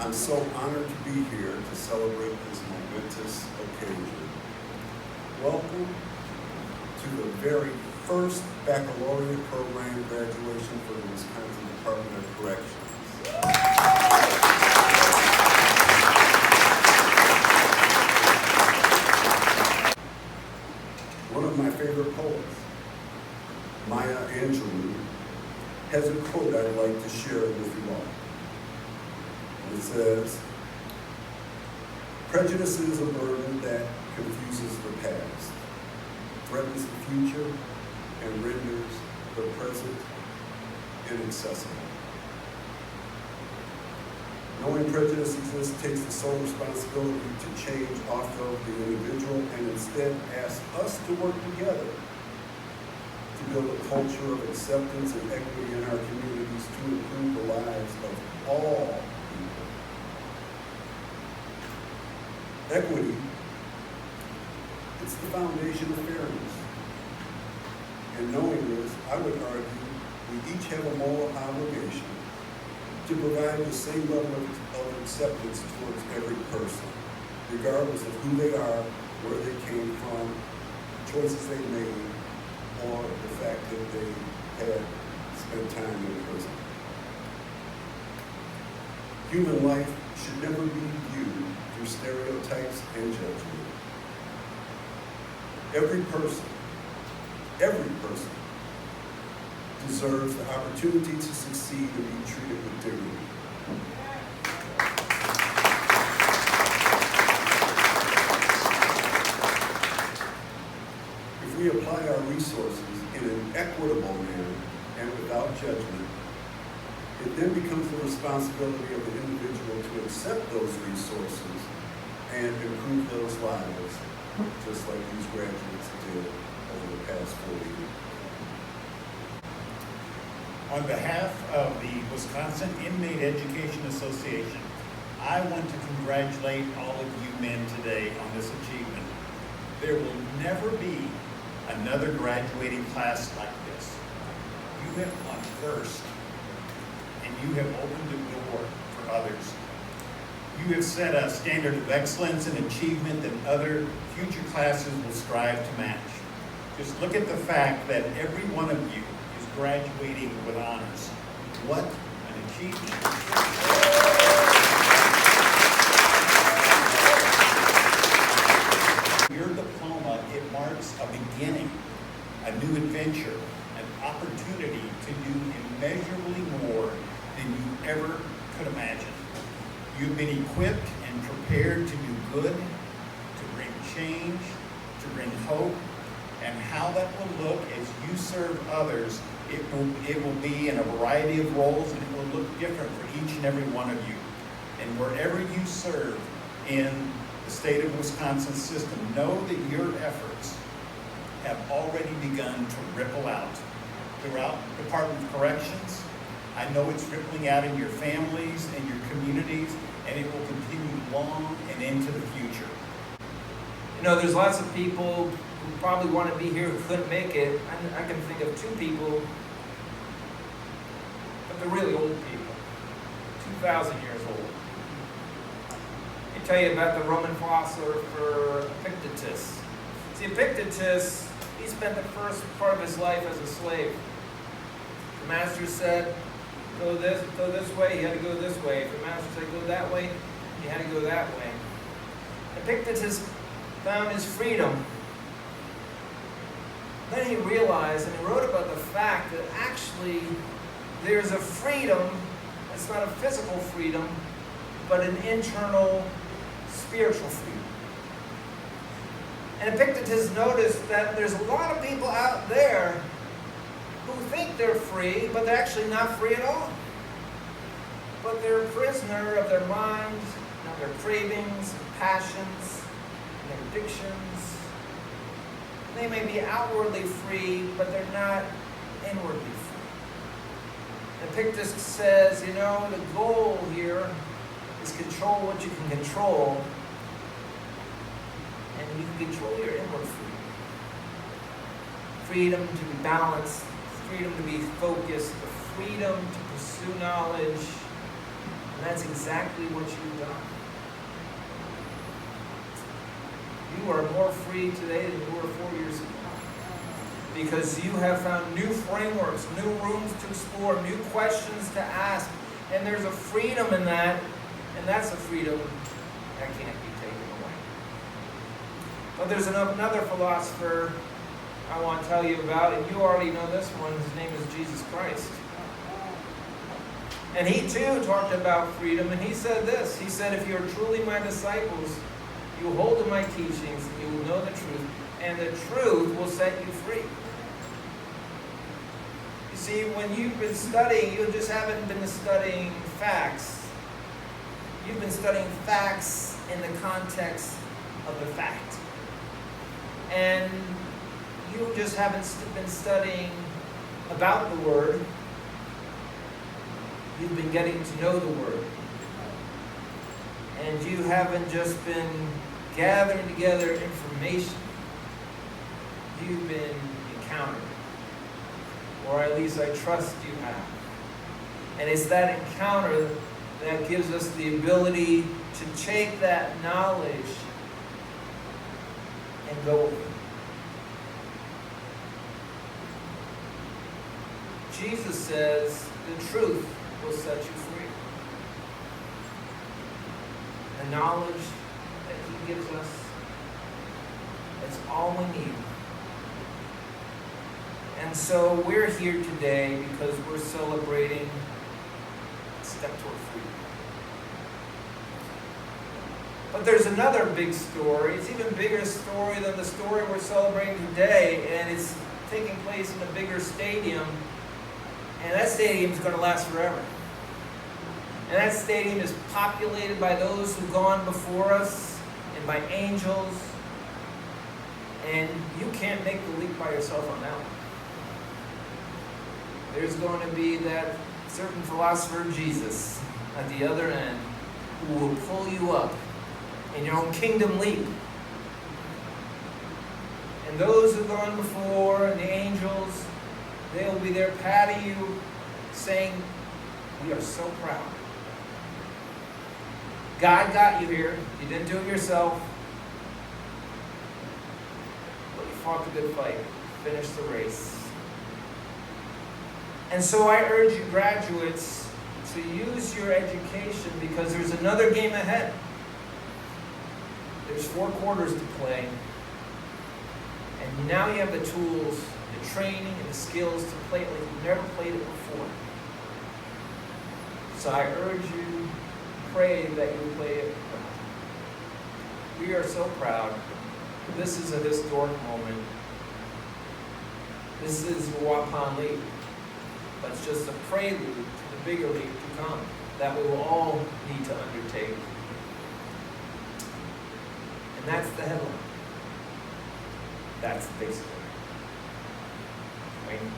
I'm so honored to be here to celebrate this momentous occasion. Welcome to the very first baccalaureate program graduation for the Wisconsin Department of Corrections. One of my favorite poets, Maya Angelou, has a quote I'd like to share with you all. It says, "Prejudice is a burden that confuses the past, threatens the future, and renders the present inaccessible. Knowing prejudice exists takes the sole responsibility to change off of the individual and instead asks us to work together to build a culture of acceptance and equity in our communities to improve the lives of all people. Equity, it's the foundation of fairness. And knowing this, I would argue we each have a moral obligation to provide the same level of acceptance towards every person, regardless of who they are, where they came from, choices they made, or the fact that they had spent time in prison. Human life should never be viewed through stereotypes and judgment. Every person deserves the opportunity to succeed and be treated with dignity. If we apply our resources in an equitable manner and without judgment, it then becomes the responsibility of the individual to accept those resources and improve those lives, just like these graduates did over the past 4 years. On behalf of the Wisconsin Inmate Education Association, I want to congratulate all of you men today on this achievement. There will never be another graduating class like this. You have gone first, and you have opened the door for others. You have set a standard of excellence and achievement that other future classes will strive to match. Just look at the fact that every one of you is graduating with honors. What an achievement. Your diploma, it marks a beginning, a new adventure, an opportunity to do immeasurably more than you ever could imagine. You've been equipped and prepared to do good, to bring change, to bring hope, and how that will look as you serve others, it will be in a variety of roles, and it will look different for each and every one of you. And wherever you serve in the state of Wisconsin system, know that your efforts have already begun to ripple out throughout the Department of Corrections. I know it's rippling out in your families and your communities, and it will continue long and into the future. You know, there's lots of people who probably want to be here who couldn't make it. I can think of 2 people, but they're really old people, 2,000 years old. Let me tell you about the Roman philosopher Epictetus. See, Epictetus, he spent the first part of his life as a slave. The master said, go this way, he had to go this way. If the master said go that way, he had to go that way. Epictetus found his freedom. Then he realized, and he wrote about the fact that actually there's a freedom, it's not a physical freedom, but an internal spiritual freedom. And Epictetus noticed that there's a lot of people out there who think they're free, but they're actually not free at all. But they're a prisoner of their minds, of their cravings, passions, and their addictions. They may be outwardly free, but they're not inwardly free. Epictetus says, you know, the goal here is control what you can control, and you can control your inward freedom. Freedom to be balanced, freedom to be focused, the freedom to pursue knowledge, And that's exactly what you've done. You are more free today than you were 4 years ago. Because you have found new frameworks, new rooms to explore, new questions to ask. And there's a freedom in that, and that's a freedom that can't be taken away. But there's another philosopher I want to tell you about, and you already know this one. His name is Jesus Christ. And he too talked about freedom, and he said this. He said, if you are truly my disciples, you will hold to my teachings, and you will know the truth, and the truth will set you free. You see, when you've been studying, you just haven't been studying facts. You've been studying facts in the context of the fact. And you just haven't been studying about the Word. You've been getting to know the Word. And you haven't just been gathering together information. You've been encountering. Or at least I trust you have. And it's that encounter that gives us the ability to take that knowledge and go with it. Jesus says the truth will set you free. The knowledge that He gives us, it's all we need. And so we're here today because we're celebrating a step toward freedom. But there's another big story. It's even bigger story than the story we're celebrating today, and it's taking place in a bigger stadium. And that stadium is going to last forever. And that stadium is populated by those who've gone before us and by angels. And you can't make the leap by yourself on that one. There's going to be that certain philosopher, Jesus, at the other end, who will pull you up in your own kingdom leap. And those who've gone before, and the angels, they will be there patting you, saying, we are so proud. God got you here. You didn't do it yourself. But you fought the good fight. Finished the race. And so I urge you graduates to use your education because there's another game ahead. There's 4 quarters to play. And now you have the tools, the training, and the skills to play it like you've never played it before. So I urge you, pray that you play it well. We are so proud. This is a historic moment. This is the Waupun League. But it's just a prelude to the bigger league to come that we will all need to undertake. And that's the headline. That's the big story. Wayne?